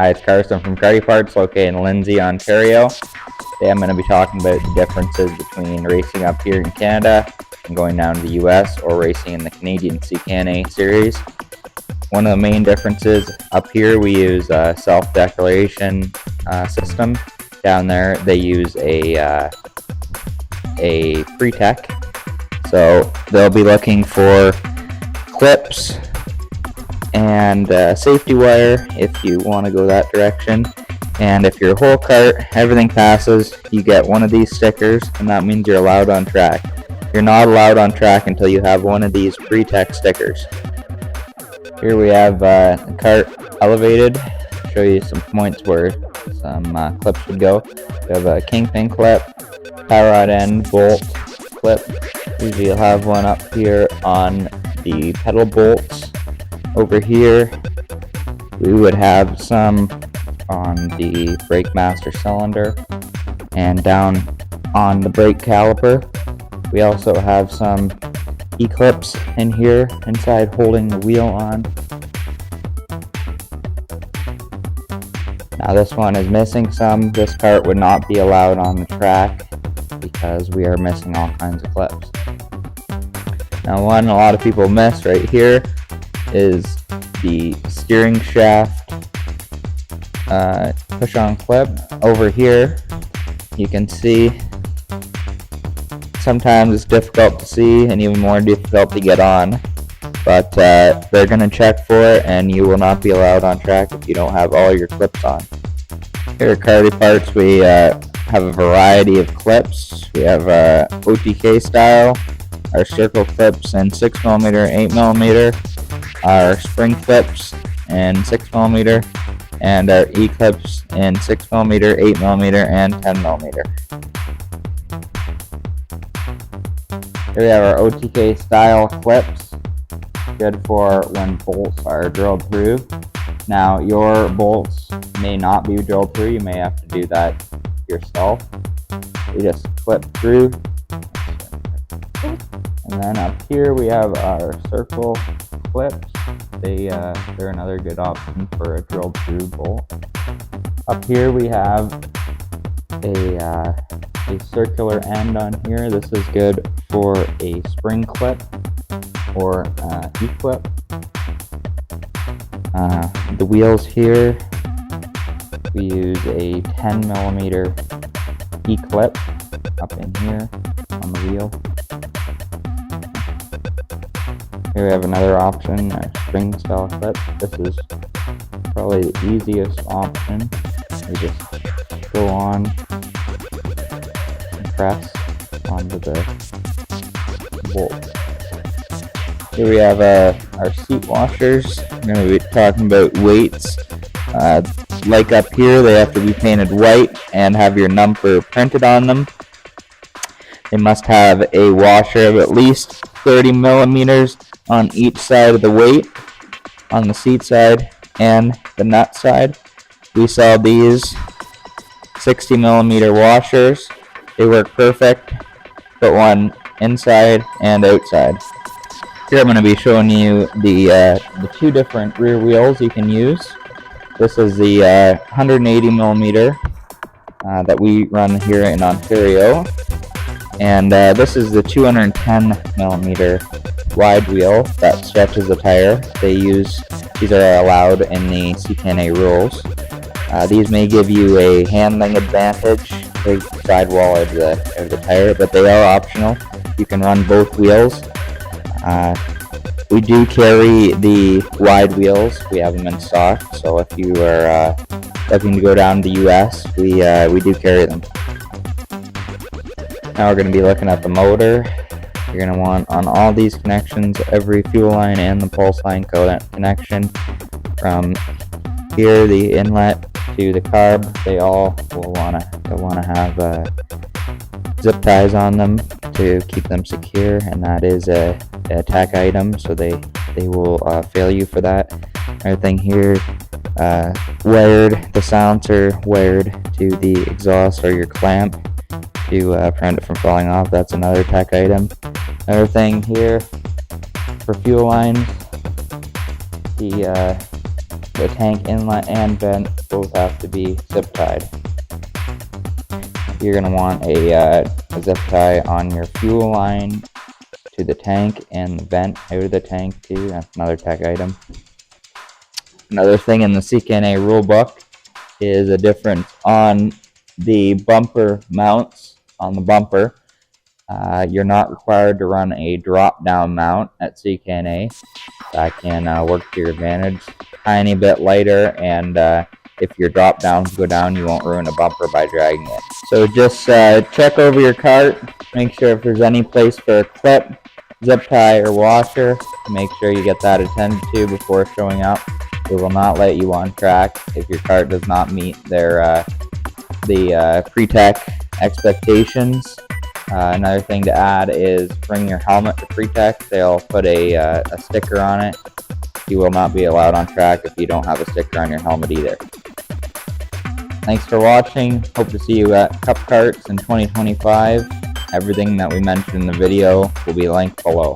Hi, it's Carson from kartEparts, located in Lindsay, Ontario. Today I'm going to be talking about the differences between racing up here in Canada and going down to the US, or racing in the Canadian CKNA series. One of the main differences, up here we use a self-declaration system. Down there they use a pre-tech. So they'll be looking for clips and safety wire if you want to go that direction. And if your whole cart, everything passes, you get one of these stickers, and that means you're allowed on track. You're not allowed on track until you have one of these pre-tech stickers. Here we have the cart elevated. Show you some points where some clips would go. We have a kingpin clip, tie rod end, bolt clip. Usually you'll have one up here on the pedal bolts. Over here we would have some on the brake master cylinder and down on the brake caliper. We also have some E-clips in here inside holding the wheel on. Now this one is missing some. This cart would not be allowed on the track because we are missing all kinds of clips. Now one a lot of people miss right here is the steering shaft push-on clip. Over here you can see sometimes it's difficult to see and even more difficult to get on, but they're going to check for it, and you will not be allowed on track if you don't have all your clips on. Here at kartEparts we have a variety of clips. We have OTK style, our circle clips in 6mm, 8mm, our spring clips in 6mm, and our E-clips in 6mm, 8mm, and 10mm. Here we have our OTK style clips, good for when bolts are drilled through. Now your bolts may not be drilled through, you may have to do that yourself. You just clip through. And then up here we have our circle clips. They're another good option for a drilled through bolt. Up here we have a circular end on here. This is good for a spring clip or E-clip. The wheels here, we use a 10mm E-clip up in here on the wheel. Here we have another option, a spring style clip. This is probably the easiest option. You just go on and press onto the bolt. Here we have our seat washers. We're going to be talking about weights. Like up here, they have to be painted white and have your number printed on them. They must have a washer of at least 30mm on each side of the weight, on the seat side and the nut side. We sell these 60mm washers. They work perfect. Put one inside and outside. Here I'm going to be showing you the two different rear wheels you can use. This is the 180mm that we run here in Ontario, and this is the 210mm wide wheel that stretches the tire. These are allowed in the CKNA rules. These may give you a handling advantage, big sidewall of the tire, but they are optional. You can run both wheels. We do carry the wide wheels. We have them in stock, so if you are looking to go down to the US, we do carry them. Now we're going to be looking at the motor. You're going to want on all these connections, every fuel line and the pulse line connection, from here the inlet to the carb, they all will want to have zip ties on them to keep them secure, and that is a tech item, so they will fail you for that. Everything here wired, the silencer wired to the exhaust or your clamp to prevent it from falling off. That's another tech item. Everything here for fuel lines, the The tank inlet and vent both have to be zip tied. You're going to want a zip tie on your fuel line to the tank and the vent out of the tank too. That's another tech item. Another thing in the CKNA rulebook is a difference on the bumper mounts on the bumper. You're not required to run a drop-down mount at CKNA. That can work to your advantage. Tiny bit lighter, and if your drop-downs go down, you won't ruin a bumper by dragging it. So just check over your cart, make sure if there's any place for a clip, zip tie, or washer. Make sure you get that attended to before showing up. They will not let you on track if your cart does not meet their the pre-tech expectations. Another thing to add is bring your helmet to pre-tech. They'll put a sticker on it. You will not be allowed on track if you don't have a sticker on your helmet either. Thanks for watching. Hope to see you at kartEparts in 2025. Everything that we mentioned in the video will be linked below.